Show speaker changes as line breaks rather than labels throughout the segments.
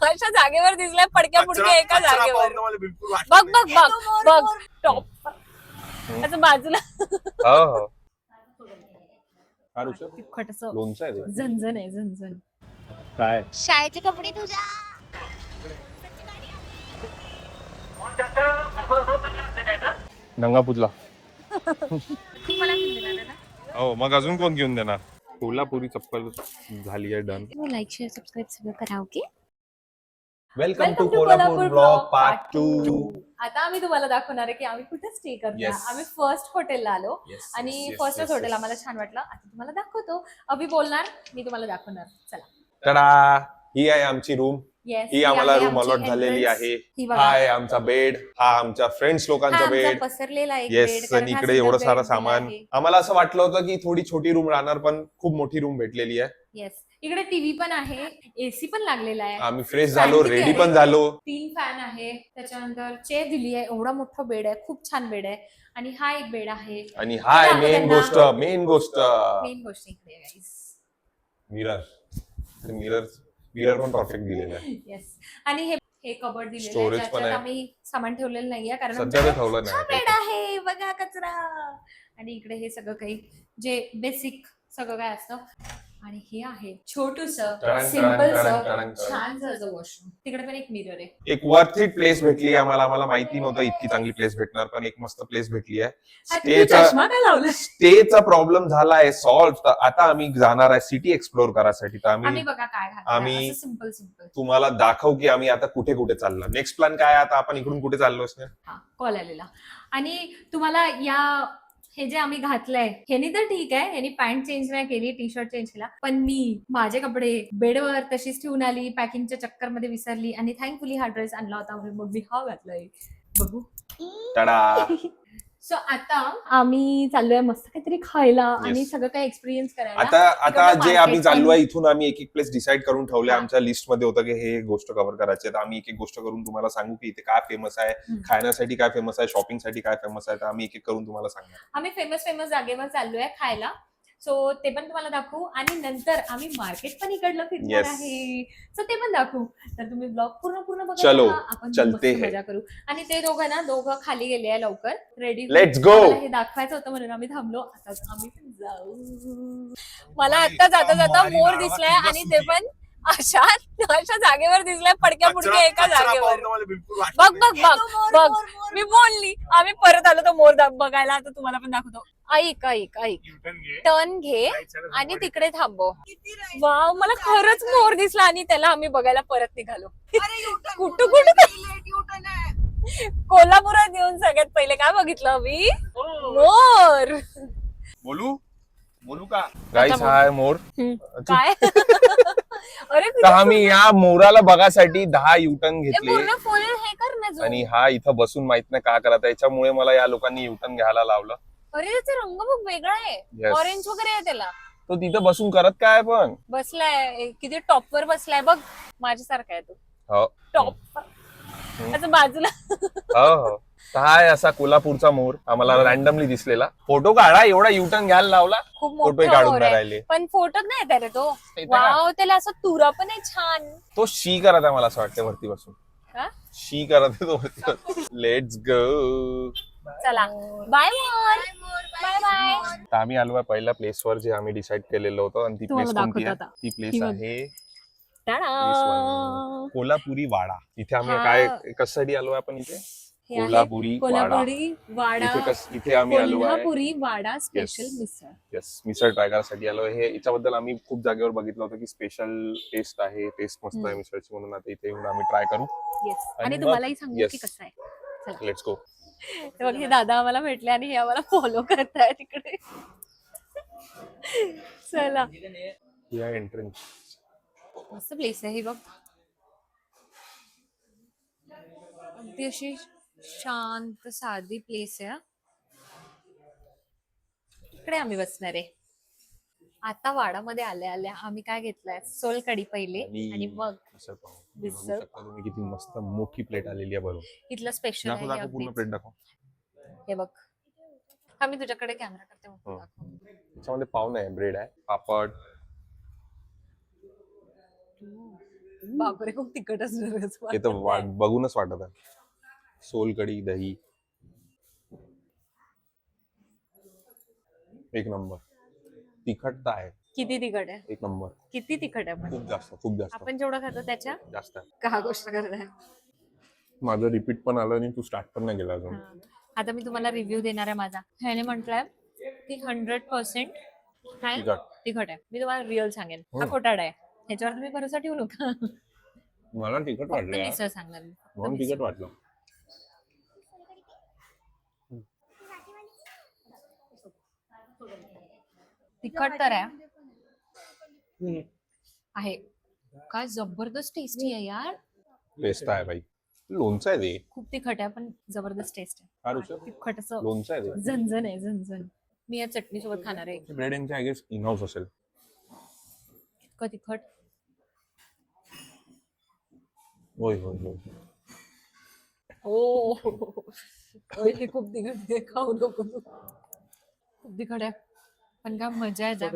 अशा जागेवर दिसलाय पडक्या पुडक्या एका जागेवर. बघ बघ बघ बघ टॉप त्याच्या बाजूला झणझण आहे झणझण.
काय
शाळेचे कपडे तुझ्या
नंगा पुतला
मला घेऊन देणार ना.
हो मग अजून कोण घेऊन देणार. कोल्हापुरी चप्पल झाली आहे डन.
लाईक शेअर सबस्क्राईब सगळं करा. Okay.
Welcome to Kolhapur blog part 2.
आता आम्ही तुम्हाला दाखवणार आहे की आम्ही कुठे स्टे करतो.
Yes.
आम्ही फर्स्ट हॉटेलला आलो
Yes,
आणि
yes,
फर्स्टच
yes,
हॉटेल
yes.
आम्हाला छान वाटलं. आता तुम्हाला दाखवतो. अभि बोलणार, मी तुम्हाला दाखवणार. चला.
तडा ही आहे आमची रूम.
येस,
ही आम्हाला रूम अलॉट झालेली आहे. हा आहे आमचा बेड. हा आमच्या फ्रेंड्स लोकांचा बेड.
पसरलेला एक
येस आणि इकडे एवढं सारं सामान. आम्हाला असं वाटलं होतं की थोडी छोटी रूम राहणार पण खूप मोठी रूम भेटलेली आहे.
येस, इकडे टीव्ही पण आहे, एसी पण लागलेला आहे.
आम्ही फ्रेश झालो, रेडी पण झालो.
3 फॅन आहे, त्याच्यानंतर चेअर दिली आहे. एवढा मोठा बेड आहे, खूप छान बेड आहे. आणि हा एक बेड आहे.
आणि हा आहे मेन गोष्ट
मेन गोष्ट इकडे गाईस,
मिरर पण परफेक्ट दिलेला आहे.
येस. आणि हे कबर्ड दिलेलं आहे,
Storage पण
ज्याच्यात
आहे.
आम्ही सामान ठेवलेलं नाहीये कारण
सध्या ते ठेवलं
हा
नाही.
बेड आहे बघा कचरा. आणि इकडे हे सगळं काही जे बेसिक सगळं काय असतं. आणि हे आहे छोटूस
टडंग,
सिंपल
टडंग, टडंग.
छान वॉशरूम. तिकडे पण एक मिरर आहे.
एक वर्थ इट प्लेस भेटली आम्हाला. आम्हाला माहिती नव्हतं इतकी चांगली प्लेस भेटणार पण एक मस्त प्लेस भेटली आहे.
चष्मा काय लावलाय?
स्टेचा प्रॉब्लेम झालाय सॉल्व्ह. आता आम्ही जाणार आहे सिटी एक्सप्लोर करायसाठी. तर
आम्ही बघा काय
आम्ही
सिंपल सिंपल
तुम्हाला दाखवू की आम्ही आता कुठे कुठे चाललो. नेक्स्ट प्लॅन काय आहे आता आपण इकडून कुठे चाललो असणार.
कॉल आलेला. आणि तुम्हाला या हे जे आम्ही घातलंय ह्यानी तर ठीक आहे, ह्यानी पॅन्ट चेंज नाही केली, टी शर्ट चेंज केला. पण मी माझे कपडे बेडवर तशीच ठेवून आली, पॅकिंगच्या चक्कर मध्ये विसरली आणि थँकफुली हा ड्रेस आणला होता. मग मी हा घातलाय. बघू.
टाडा.
सो आता आम्ही चाललोय मस्त काहीतरी खायला आणि सगळं काही एक्सपिरियन्स करायला.
आता जे
market
आम्ही चाललो आहे
पण-
इथून आम्ही एक प्लेस डिसाईड करून ठेवले. आमच्या लिस्ट मध्ये होतं की हे गोष्ट कव्हर करायचे. तर आम्ही एक गोष्ट करून तुम्हाला सांगू की इथे काय फेमस आहे, खाण्यासाठी काय फेमस आहे, शॉपिंग साठी काय फेमस आहे. तर आम्ही एक करून तुम्हाला सांगणार.
आम्ही फेमस जागेवर चाललोय खायला. सो ते पण तुम्हाला दाखवू आणि नंतर आम्ही मार्केट पण इकडलं फिरणार
Yes.
आहे. सो ते पण दाखवू. तर तुम्ही ब्लॉग पूर्ण बघा.
चलो,
आपण
चलते
मस्त
हैं.
मजा करू. आणि ते दोघं खाली गेले आहे लवकर रेडी.
Let's go.
हे दाखवायचं होतं म्हणून आम्ही थांबलो. आता आम्ही पण जाऊ. मला आता जाता मोर दिसलाय आणि ते पण अशा जागेवर दिसलाय पडक्या पुडक्या एका जागेवर. बघ बघ बघ बघ मी बोलली. आम्ही परत आलो तो मोर बघायला. आता तुम्हाला पण दाखवतो. ऐक टर्न घे आणि तिकडे थांबव. वाव, मला खरंच मोर दिसला आणि त्याला आम्ही बघायला परत निघालो. कुठं कोल्हापुरात येऊन सगळ्यात पहिले काय बघितलं मी? मोर.
बोलू का गाईस? हा आहे मोर.
काय? अरे
तर आम्ही या मोराला बघासाठी 10 युटर्न घेतले
पूर्ण फुल हे कर ना.
आणि हा इथं बसून माहित नाही का करत. याच्यामुळे मला या लोकांनी युटर्न घ्यायला लावलं.
अरे त्याचा रंग बघ वेगळा आहे.
Yes.
ऑरेंज वगैरे आहे त्याला.
तो तिथं बसून करत काय पण
बसलाय किती टॉप वर बसलाय बघ. माझ्यासारखा आहे तो
हो
टॉप. त्याच्या बाजूला
हो. तर हा आहे असा कोल्हापूरचा मोर. आम्हाला रॅन्डमली दिसलेला. फोटो काढा. एवढा युटर्न घ्यायला लावला.
खूप
फोटो
मोठा
काढून
मोर
नाही
आहे.
राहिले.
पण फोटोत नाही येत रे तो.
येतं का?
वाव, त्याला असं तुरा पण आहे छान.
तो शी करत आहे मला असं वाटतं वरती बसून.
का?
शी करत आहे तो वरती बसून. Let's go.
चला बाय मोर. Bye bye.
तर आम्ही आलो आहे पहिल्या प्लेसवर जे आम्ही डिसाईड केलेलं होतं. आणि ती प्लेस
तुम्हाला
कोणती आहे?
दाखवतो आता.
ती प्लेस
ही बघ.
आहे
टाडा.
कोल्हापुरी वाडा. इथे आम्ही
हा.
काय कशासाठी आलो आहे आपण इथे?
हे आहे
कोल्हापुरी
वाडा.
इथे आम्ही आलो आहे.
कोल्हापुरी वाडा स्पेशल
Yes.
मिसळ.
येस, मिसळ ट्राय करायसाठी आलो. हे याच्याबद्दल आम्ही खूप जागेवर बघितलं होतं की स्पेशल टेस्ट आहे, टेस्ट मस्त आहे मिसळची. म्हणून आता इथे येऊन आम्ही ट्राय करू.
येस.
आणि
आणि
मग-
तुम्हालाही सांगू
Yes.
की कसं आहे. चला.
Let's go.
हे बघ, हे दादा आम्हाला भेटले आणि हे आम्हाला फॉलो करताय तिकडे. चला.
ही आहे एंट्रन्स.
मस्त प्लेस आहे ही बघ. अगदी अशी शांत साधी प्लेस आहे. इकडे आम्ही बसणार आहे. आता वाडामध्ये आल्या आम्ही काय घेतलंय? सोलकढी पहिले आणि मग
मिसळ पाव.
मिसळ.
बघू शकता तुम्ही किती मस्त मोठी प्लेट आलेली आहे भरून.
इथलं स्पेशल आहे.
दाखव पूर्ण प्लेट दाखव.
हे बघ. हा मी तुझ्याकडे कॅमेरा करते मग
हो.
दाखव.
त्याच्यामध्ये पाव नाही, ब्रेड आहे, पापड.
बापरे खूप तिखट असणार
हे तर बघूनच वाटत आहे. सोलकढी, दही, एक नंबर. तिखट तर आहे,
किती तिखट आहे,
एक नंबर.
किती तिखट आहे पण
खूप जास्त, खूप जास्त,
आपण जेवढं खातो त्याच्या
जास्त आहे.
का गोष्ट करताय.
माझं रिपीट पण आलं आणि तू स्टार्ट पण नाही केला अजून.
आता मी तुम्हाला रिव्ह्यू देणार आहे माझा. ह्याने म्हटलंय की 100% काय
तिखट.
तिखट आहे. मी तुम्हाला रिअल सांगेन, हा खोटाडा आहे, ह्याच्यावर तुम्ही भरोसा ठेवू नका.
मला तिखट
फक्त
वाटलं यार.
मिसळ सांगणार मी. फक्त
म्हणून
मिसळ.
तिखट वाटलं.
तिखट तर आहे काय जबरदस्त टेस्टी आहे यार.
टेस्ट आहे भाई. लोणचं आहे ते.
खूप तिखट आहे पण जबरदस्त टेस्ट
हा
आहे.
ऋषभ?
तिखट असं
लोणचं आहे ते.
झणझण आहे झणझण. मी या चटणी सोबत खाणार आहे.
ब्रेड यांचे आय गेस इन हाऊस असेल.
इतकं तिखट.
होय होय होय.
हो हे खूप तिखट आहे, खाऊ नको तू. खूप तिखट आहे पण काय मजा येते.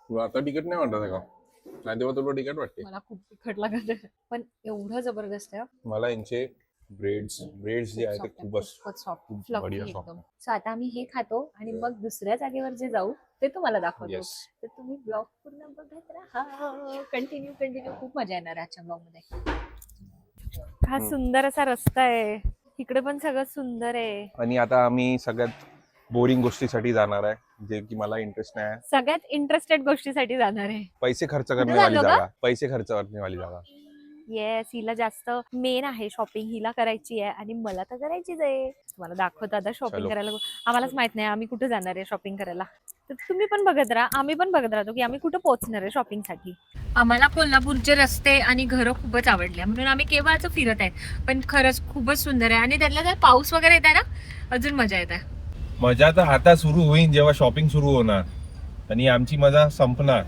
तुला आता तिखट नाही वाटत आहे का? नाही तेव्हा तुला तिखट वाटते.
मला खूप तिखट लागत आहे पण एवढं जबरदस्त आहे.
मला यांचे ब्रेड्स जे आहे ते खूपच
सॉफ्ट
खूप
फ्लफी
बढिया
एकदम.
soft.
सो आता आम्ही हे खातो आणि मग दुसऱ्या जागेवर जे जाऊ ते तुम्हाला दाखवतो.
येस.
तर तुम्ही ब्लॉग पूर्ण बघत राहा. कंटिन्यू खूप मजा येणार आहे आजच्या ब्लॉग मध्ये. हा सुंदर असा रस्ता आहे, इकडे पण सगळं सुंदर आहे.
आणि आता आम्ही सगळ्यात बोरिंग गोष्टीसाठी जाणार आहे जे की मला इंटरेस्ट नाही आहे.
सगळ्यात इंटरेस्टेड गोष्टीसाठी जाणार आहे.
पैसे खर्च करणे
कुठे
वाली
चाललो का?
जागा. पैसे खर्च करणे वाली जागा.
येस, हिला जास्त मेन आहे शॉपिंग, हिला करायची आहे आणि मला तर करायचीच आहे. तुम्हाला दाखवतो आता शॉपिंग
चलो.
करायला. आम्हालाच माहित नाही आम्ही कुठे जाणार आहे शॉपिंग करायला. तर तुम्ही पण बघत राहा, आम्ही पण बघत राहतो की आम्ही कुठे पोहोचणार आहे शॉपिंग साठी. आम्हाला कोल्हापूरचे रस्ते आणि घरं खूपच आवडले म्हणून आम्ही केव्हाच फिरत आहे. पण खरंच खूपच सुंदर आहे आणि त्यातल्या जर पाऊस वगैरे येत आहे ना अजून मजा येत आहे.
मजा तर आता सुरू होईल जेव्हा शॉपिंग सुरू होणार आणि आमची मजा संपणार.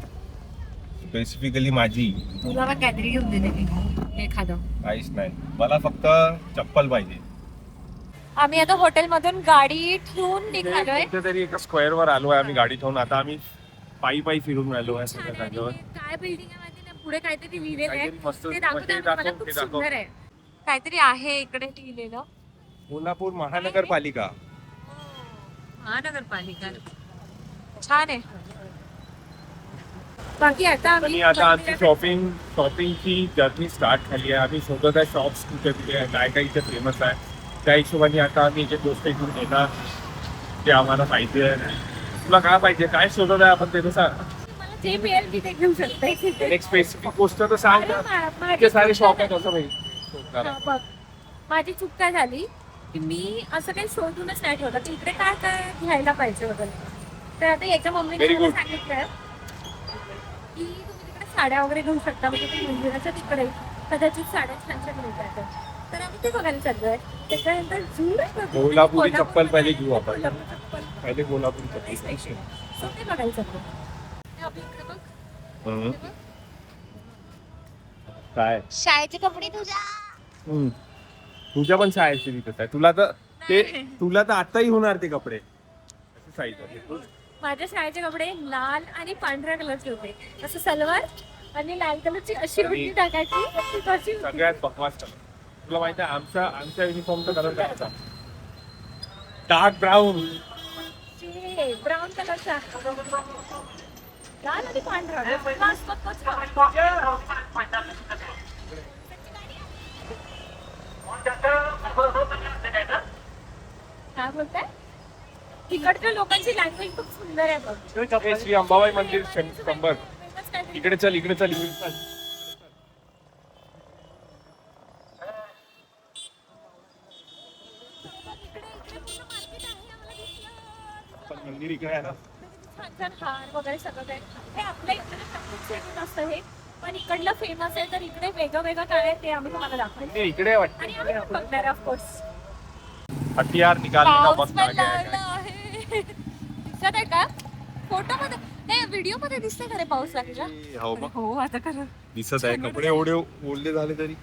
स्पेसिफिकली माझी.
तुला मग काहीतरी घेऊन देते एखादं.
काहीच नाही, मला फक्त चप्पल पाहिजे.
आम्ही आता हॉटेलमधून गाडी ठेवून निघालोय.
कुठेतरी एका स्क्वेअर वर आलोय आम्ही गाडी ठेवून. आता आम्ही पायी फिरून राहिलो आहे सगळ्या जागेवर.
काय बिल्डिंग आहे माहिती नाही, पुढे काहीतरी लिहिलेलं आहे
काहीतरी मस्त
ते दाखवतो
ते
आम्ही तुम्हाला.
दाखव,
खूप
ते दाखव.
सुंदर आहे. काहीतरी आहे इकडे लिहिलेलं.
कोल्हापूर महानगरपालिका.
महानगरपालिका छान आहे. बाकी आता
आणि आता आमची शॉपिंगची जर्नी स्टार्ट झाली आहे. आम्ही शोधत आहे शॉप्स कुठे कुठे आहे, काय काय इथे फेमस आहे. त्या हिशोबाने आता आम्ही जे गोष्ट घेऊन येणार ते आम्हाला पाहिजे. तुला काय पाहिजे, काय शोधत आहे आपण ते तर सांग.
जे मिळेल तिथे घेऊ शकते.
एक स्पेसिफिक गोष्ट तर सांग. इतके सारे शॉप आहेत असं
बघ, माझी चूक काय झाली की मी असं काही शोधूनच नाही ठेवलं की इकडे काय काय घ्यायला पाहिजे वगैरे. तर आता याच्या मम्मीने
Very
मला
good.
सांगितलंय की तुम्ही तिकडे साड्या वगैरे घेऊ शकता. म्हणजे ते मंदिराच्या तिकडे कदाचित साड्या छान छान मिळतात. तर आम्ही ते बघायला चाललोय. त्याच्यानंतर
कोल्हापुरी चप्पल पहिले घेऊ आपण.
कोल्हापुरी चप्पल
पहिले कोल्हापुरी चप्पल.
सो ते बघायला चाललोय. हे आपल्या इकडे बघ.
काय
शाळेचे कपडे तुझ्या.
तुझ्या पण शाळेची तिथं आहे. तुला तर आताही होणार ते कपडे. साईज आहे.
माझ्या शाळेचे कपडे लाल आणि पांढऱ्या कलरचे होते. असं सलवार आणि लाल कलरची अशी उडणी टाकायची तशी होती.
सगळ्यात बकवास कलर. तुला माहिती आहे आमच्या युनिफॉर्मचा कलर काय होता? Dark brown.
ब्राऊन कलरचा लाल आणि पांढरा. काय बोलताय? तिकडच्या लोकांची लँग्वेज खूप सुंदर आहे बघ.
श्री अंबाबाई मंदिर शंभर. इकडे चल. मंदिर इकडे आहे ना.
छान छान हार वगैरे सगळं काही हे आपल्या इकडे नसतं हे. पण इकडलं फेमस आहे तर इकडे वेगळं काय आहे ते आम्ही तुम्हाला दाखवतो.
इकडे वाटतं.
आणि आम्ही पण बघणार ऑफकोर्स.
हथियार निकालने
पाऊस पण लागला आहे. दिसत आहे का फोटो मध्ये? नाही व्हिडिओ मध्ये दिसते का रे पाऊस लागला? हो आता खरं
दिसत आहे. कपडे एवढे ओढले झाले तरी.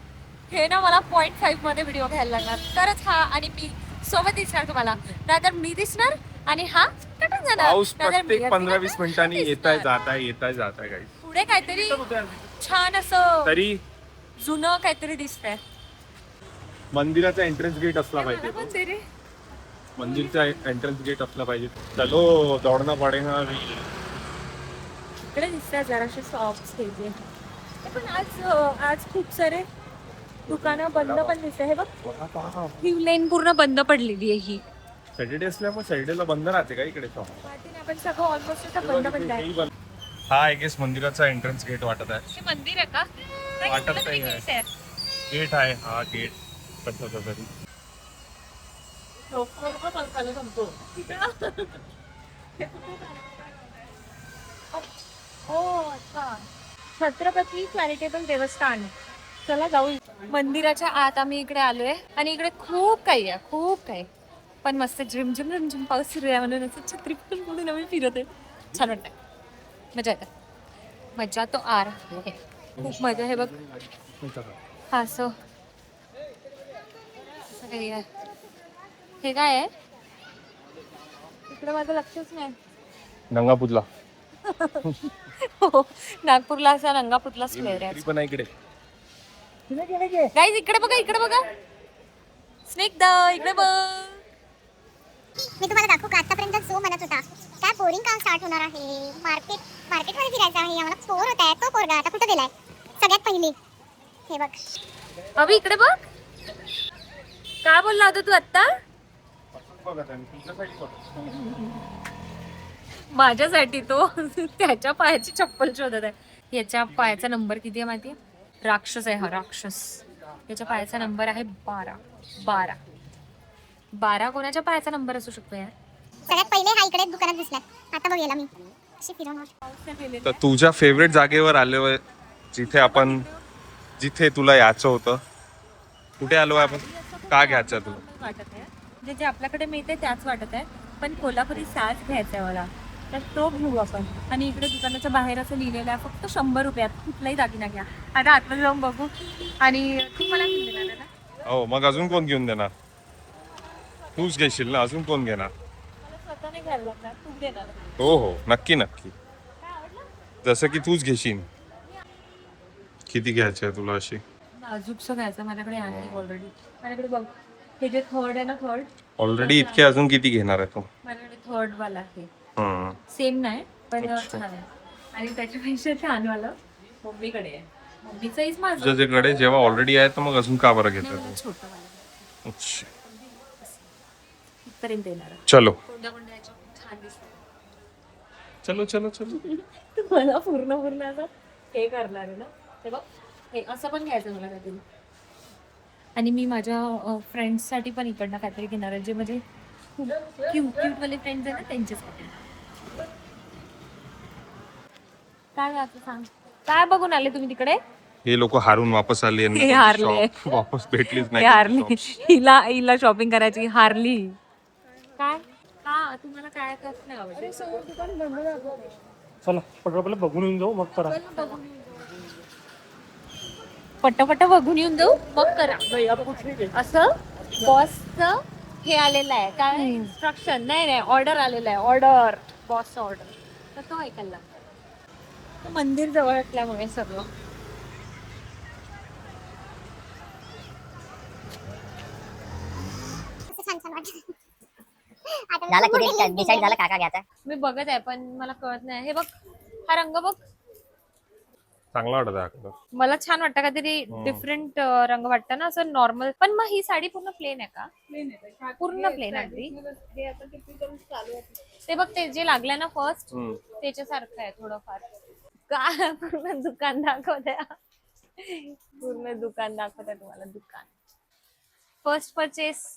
हे ना मला 0.5 मध्ये व्हिडिओ घ्यायला लागणार तरच हा आणि मी सोबत दिसणार तुम्हाला. नाहीतर मी दिसणार आणि हा कटून जाणार.
पाऊस प्रत्येक 15-20 मिनिटांनी येत आहे जात आहे काही.
पुढे ते काहीतरी छान असं
तरी
जुनं काहीतरी दिसतंय.
मंदिराचा एंट्रन्स गेट असला पाहिजे.
पण ते रे
मंदिरचा एंट्रन्स गेट असला पाहिजे. चलो दौडना पडेगा.
इकडे दिसतंय जराशे शॉप्स हे पण आज खूप सारे दुकानं बंद पण दिसते. हे बघ ही लेन पूर्ण बंद पडलेली आहे ही.
सॅटर्डे असल्यामुळे सॅटर्डेला बंद राहते का इकडे शॉप?
आपण सगळं ऑलमोस्ट बंद पडलं आहे.
हा आय गेस मंदिराचा एंट्रन्स गेट वाटत आहे.
हे मंदिर आहे का?
वाटत नाही आहे. गेट आहे हा गेट कशाचा तरी.
छत्रपती चॅरिटेबल देवस्थान. चला जाऊ. मंदिराच्या आत आम्ही इकडे आलोय आणि इकडे खूप काही आहे, खूप काही. पण मस्त झिमझिम झिमझिम पाऊस सुरू आहे म्हणून असं छत्री पण म्हणून आम्ही फिरत आहे. छान वाटतंय, मजा येते. मजा तो आ रहा है. खूप मजा आहे बघ. हा असं काही आहे. हे काय आहे इकडे? माझं लक्षच नाही.
नंगापूरला
हो, नागपूरला असा रंगापूरला स्क्वेअर आहे.
पण इकडे
गाईज इकडे बघा, इकडे बघा. स्नेक द इकडे बघ.
मी तुम्हाला दाखवू का आतापर्यंत जो म्हणत होता काय बोरिंग काम स्टार्ट होणार आहे, मार्केटमध्ये फिरायचं आहे, आम्हाला बोर होत आहे, तो पोरगा आता कुठं गेलाय? सगळ्यात पहिली हे बघ.
अभि इकडे बघ. काय बोलला होता तू आता? माझ्यासाठी तो त्याच्या पायाची चप्पल शोधत आहे. याच्या पायाचा नंबर किती आहे माहितीये? राक्षस आहे हा, राक्षस. याच्या पायाचा नंबर आहे 12. 12 कोणाच्या पायाचा नंबर असू शकतो यार?
सगळ्यात पहिले हा इकडे दुकानात दिसलाय. आता बघ याला मी अशी फिरवणार.
तर तुझ्या फेवरेट जागेवर आलो, जिथे तुला यायचं होतं. कुठे आलो आपण? का घ्यायचं तुला?
वाटत आहे जे आपल्याकडे मिळते त्याच वाटत आहे, पण कोल्हापुरी साज घ्यायचा आहे मला, तर तो घेऊ आपण. आणि इकडे दुकानाच्या बाहेर असं लिहिलेलं आहे फक्त 100 रुपयात कुठलाही दागिना घ्या. आता आतमध्ये जाऊन बघू. आणि तू मला घेऊन देणार ना?
हो, मग अजून कोण घेऊन देणार? तूच घेशील ना, अजून कोण घेणार?
मला स्वतः नाही घ्यायला लागणार, तू देणार.
हो हो, नक्की नक्की.
काय आवडलं?
जसं की तूच घेशील. किती घ्यायची आहे तुला अशी?
नाजूकसं घ्यायचं. माझ्याकडे आहे ऑलरेडी. माझ्याकडे बघ, हे जे थर्ड आहे ना, थर्ड
ऑलरेडी इतके, अजून किती घेणार आहे तू?
माझ्याकडे थर्ड वाला आहे.
हम्म.
सेम नाही पण छान आहे. आणि त्याच्यापेक्षा छान वाला मम्मीकडे आहे. मम्मीचंच माझं
तुझ्याकडे जेव्हा ऑलरेडी आहे तर मग अजून का बरं घेतोय तू?
छोटं वाला
अच्छा.
इथपर्यंत येणार आहे.
चलो
कोणत्या कोणत्या याच्यात छान दिसतं.
चलो चलो चलो.
तू मला पूर्ण असं हे करणार आहे ना? ते बघ, हे असं पण घ्यायचं मला काहीतरी. आणि मी माझ्या फ्रेंड्ससाठी पण इकडनं काहीतरी घेणार आहे, जे म्हणजे क्यूट वाले फ्रेंड्स आहे ना, त्यांच्यासाठी. काय घ्यायचं सांग? काय बघून आले तुम्ही तिकडे?
हे लोक हारून वापस आले आणि
हे हारले.
shop वापस भेटलीच
हे
नाही.
हारली. हिला शॉपिंग करायची, हारली. काय का तुम्हाला काय नाही आवडत?
चला पटपट बघून येऊन जाऊ, मग करा.
पटापट बघून येऊन जाऊ मग करा. असं बॉसचं हे आलेलं आहे काय, इन्स्ट्रक्शन नाही, ऑर्डर आलेलं आहे. ऑर्डर, बॉसचं ऑर्डर, तर तो ऐकायला लागतो. मंदिर जवळ असल्यामुळे सगळं
छान छान वाटतं.
झाला किती डिसाईड झाला काका घ्यायचा?
मी बघत आहे पण मला कळत नाही. हे बघ, हा रंग बघ,
चांगला वाटत आहे.
मला छान वाटतं. काहीतरी डिफरंट रंग वाटतं ना, असं नॉर्मल. पण मग ही साडी पूर्ण प्लेन आहे का? पूर्ण प्लेन अगदी. ते बघ, ते जे लागलंय ना फर्स्ट, त्याच्यासारखं आहे थोडंफार. का पूर्ण दुकान दाखवत आहे? पूर्ण दुकान दाखवत आहे तुम्हाला. दुकान फर्स्ट परचेस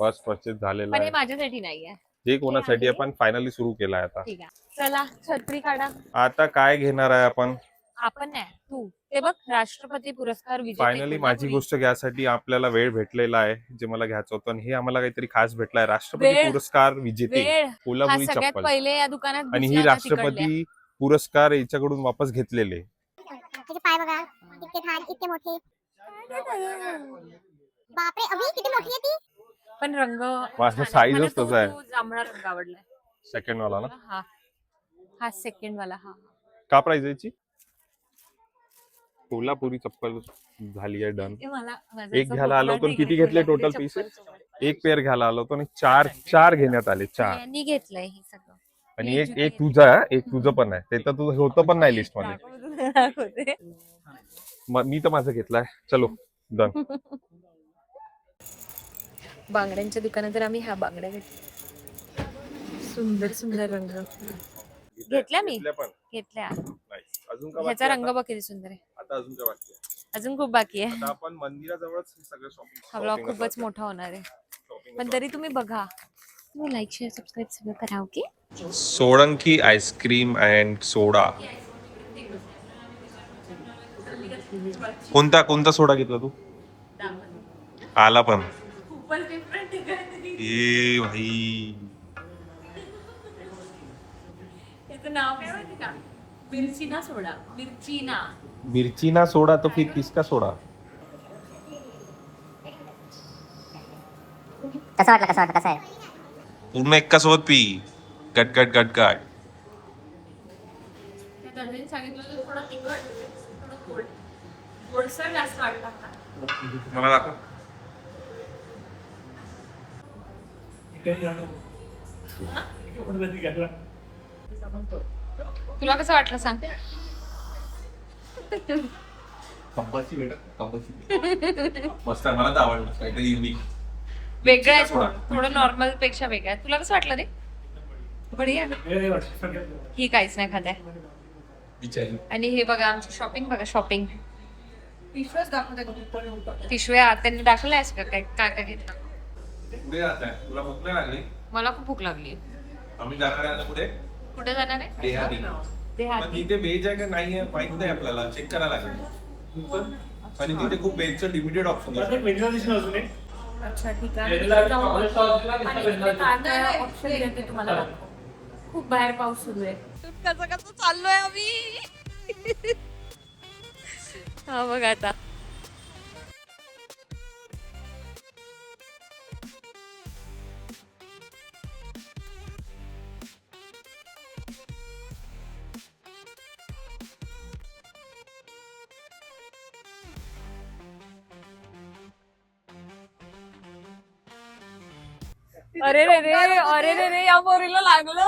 झालेला
पण हे
आहे.
माझ्यासाठी नाहीये.
जे कोणासाठी आपण फायनली सुरू केलाय आता.
ठीक आहे, चला छत्री काढा.
आता काय घेणार आहे आपण?
आपण नाही, तू. ते बघ, राष्ट्रपती पुरस्कार विजेते
फायनली माझी
कोल्हापुरी.
गोष्ट घ्यायसाठी आपल्याला वेळ भेटलेला आहे, जे मला घ्यायचं होतं. आणि हे आम्हाला काहीतरी खास भेटलाय. राष्ट्रपती
वेळ.
पुरस्कार विजेते
वेळ हा
कोल्हापुरी
सगळ्यात
चप्पल.
पहिले या दुकानात
आणि
दिसला
ही
होता तिकडल्या.
राष्ट्रपती पुरस्कार याच्याकडून वापस घेतलेले.
त्याचे पाय बघा, इतके छान, इतके मोठे. बापरे, अभि किती मोठी आहे ती.
पण रंग
माझा
छान आहे.
size
मला
च तसा आहे.
तो जांभळा रंग आवडलाय.
सेकंड वाला ना?
हा सेकंड वाला. हा
का प्राइस याची?
कोल्हापुरी चप्पल झाली आहे डन.
हे मला माझं
एक
असं
घ्यायला आलो होतो,
फुकट
किती
नाही
घेतले
घेतलं.
total
ते
pieces?
चप्पल
एक पेअर घ्यायला आलो होतो आणि चार घेण्यात आले, 4.
यांनी घेतलंय हे सगळं.
आणि
हे
एक
जुने
तुझं आहे, एक तुझं पण आहे. ते तर तुझं होतं पण नाही लिस्ट मध्ये.
दाखवते.
मी तर माझं घेतलाय. चलो डन.
बांगड्यांच्या दुकानात तर आम्ही ह्या बांगड्या घेतल्या. सुंदर सुंदर रंग घेतल्या मी
घेतल्या पण.
घेतल्या.
Nice. अजून का
ह्याचा
बाकी
रंग
आहे
बघ किती सुंदर आहे.
आता अजून काय बाकी आहे?
अजून खूप बाकी आहे.
आता आपण मंदिराजवळच हे सगळं
हा ब्लॉग
शॉपिंग
खूपच मोठा होणार आहे, पण तरी तुम्ही बघा. तुम्ही लाईक शेअर सबस्क्राईब सगळं करा. ओके.
सोळंकी आईस्क्रीम अँड सोडा. कोणता सोडा घेतला तू? आला पण ए भाई.
त्याचं नाव काय माहिती का? मिरचीना सोडा.
मिर्ची ना सोडा तो फिर किसका सोडा?
कसा वाटला कसा आहे?
पूर्ण एका सोबत पी. गट
त्या दर्जाने सांगितलं होतं थोडं तिखट, थोडं गोडसर जास्त वाटतं.
मला दाखव.
तुला कसं वाटलं सांग.
मस्त आहे, मला तर आवडलं. काहीतरी युनिक.
वेगळं आहे थोडं नॉर्मल पेक्षा वेगळं आहे. तुला कसं वाटलं रे? बढिया. ही काहीच नाही खात आहे. आणि हे बघा आमची शॉपिंग बघा. शॉपिंग पिशव्या त्यांनी दाखवल्यास का काय काय घेतलं?
पुढे जात आहे. तुला भूक नाही लागली?
मला खूप भूक लागली.
आम्ही जाणार आहे आता पुढे
कुठे जाणार आहे?
देहाती. पण तिथे व्हेज आहे का नाही आहे माहित नाही आपल्याला, चेक करायला लागेल. आणि तिथे खूप व्हेजचं लिमिटेड ऑप्शन आहे.
अच्छा ठीक आहे. ऑप्शन देते तुम्हाला. खूप बाहेर पाऊस सुरू आहे. कसं चाललोय आम्ही. हा बघ आता. अरे रे या पोरीला लागलं.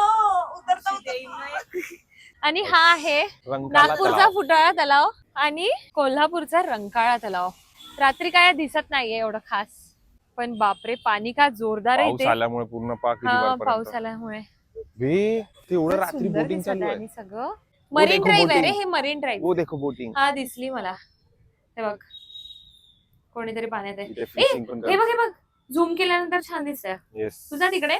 आणि हा आहे नागपूरचा फुटाळा तलाव आणि कोल्हापूरचा रंकाळा तलाव. रात्री काय दिसत नाहीये एवढं खास, पण बापरे पाणी का जोरदार आहे.
पाऊस आल्यामुळे पूर्ण
पाऊस आल्यामुळे
एवढं रात्री
सुंदर
बोटिंग
दिसत
चालू
आहे.
आहे.
आणि सगळं मरीन ड्राईव्ह आहे रे हे. Marine drive.
वो देखो बोटिंग.
हा दिसली मला. हे बघ कोणीतरी पाण्यात आहे.
इथे fishing पण
हे बघ झूम केल्यानंतर छान दिसतंय.
येस
तुझा तिकडे.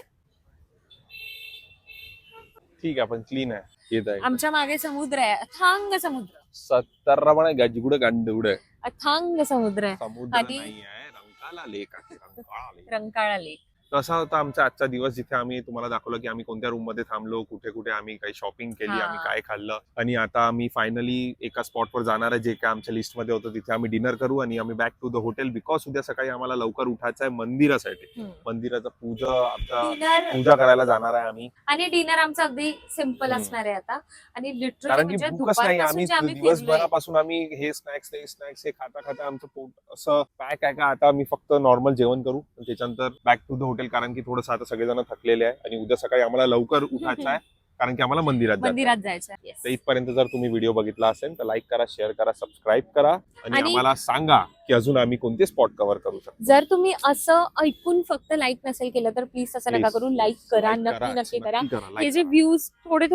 ठीक आहे, पण क्लीन आहे. येत आहे.
आमच्या मागे समुद्र आहे. अथांग समुद्र.
70 पण गजगुड गांडूड
अथांग समुद्र आहे.
समुद्र
आणि
नाही आहे, रंकाळा लेक आहे. रंकाळा लेक.
रंकाळा लेक.
तसा होता आमचा आजचा दिवस, जिथे आम्ही तुम्हाला दाखवलं की आम्ही कोणत्या रूम मध्ये थांबलो, कुठे कुठे आम्ही काही शॉपिंग केली,
हा.
आम्ही काय खाल्लं. आणि आता आम्ही फायनली एका स्पॉटवर जाणार आहे, जे काय आमच्या लिस्ट मध्ये होतं. तिथे आम्ही डिनर करू आणि आम्ही back to the hotel, because उद्या सकाळी आम्हाला लवकर उठायचं आहे मंदिरासाठी. मंदिराचं पूजा करायला जाणार आहे आम्ही.
आणि डिनर आमचं अगदी सिम्पल असणार आहे आता. आणि
कारण की
लिटरली
भूकच नाही. आम्ही
आम्ही
दिवसभरापासून आम्ही हे स्नॅक्स हे खाता आमचं पोट असं पॅक आहे का. आता आम्ही फक्त नॉर्मल जेवण करू, त्याच्यानंतर बॅक टू द हॉटेल. कारण की थोडंसं आता सगळेजण थकलेले आहे आणि उद्या सकाळी आम्हाला लवकर उठायचं आहे, कारण की आम्हाला मंदिरात जायचं. तर इथपर्यंत जर तुम्ही व्हिडिओ बघितला असेल तर लाईक करा, शेअर करा, सबस्क्राईब करा आणि आम्हाला सांगा की अजून आम्ही कोणते स्पॉट कव्हर करू शकतो.
जर तुम्ही असं ऐकून फक्त लाईक नसेल केलं तर प्लीज असं नका करू. लाईक करा, नक्की करा. हे जे व्ह्यूज थोडे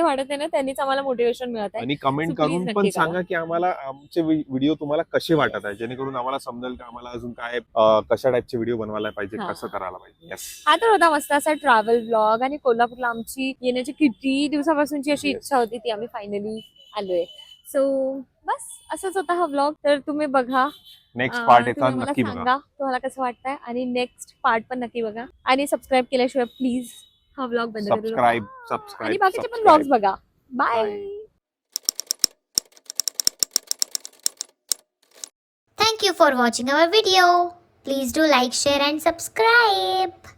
वाढत आहे ना, त्यांनीच आम्हाला मोटिवेशन मिळत आहे.
आणि कमेंट करून पण सांगा की आम्हाला आमचे व्हिडिओ तुम्हाला कसे वाटत आहे, जेणेकरून आम्हाला समजेल की आम्हाला अजून काय कशा टाईपचे व्हिडिओ बनवायला पाहिजे, कसं करायला पाहिजे.
हा तर होता मस्त असा ट्रॅव्हल ब्लॉग. आणि कोल्हापूरला आमची येण्याची किती दिवसापासूनची अशी इच्छा होती, ती आम्ही फायनली आलोय. सो बस असंच होता हा ब्लॉग. तर तुम्ही बघा,
नेक्स्ट पार्ट येतात
मला
नक्की बघा.
सांगा तुम्हाला कसं वाटतंय आणि नेक्स्ट पार्ट पण नक्की बघा. आणि सबस्क्राईब केल्याशिवाय प्लीज हा ब्लॉग बंद करू नका. आणि बाकीचे पण ब्लॉग्स बघा. Bye.
Thank you for watching our video. Please do like, share and subscribe.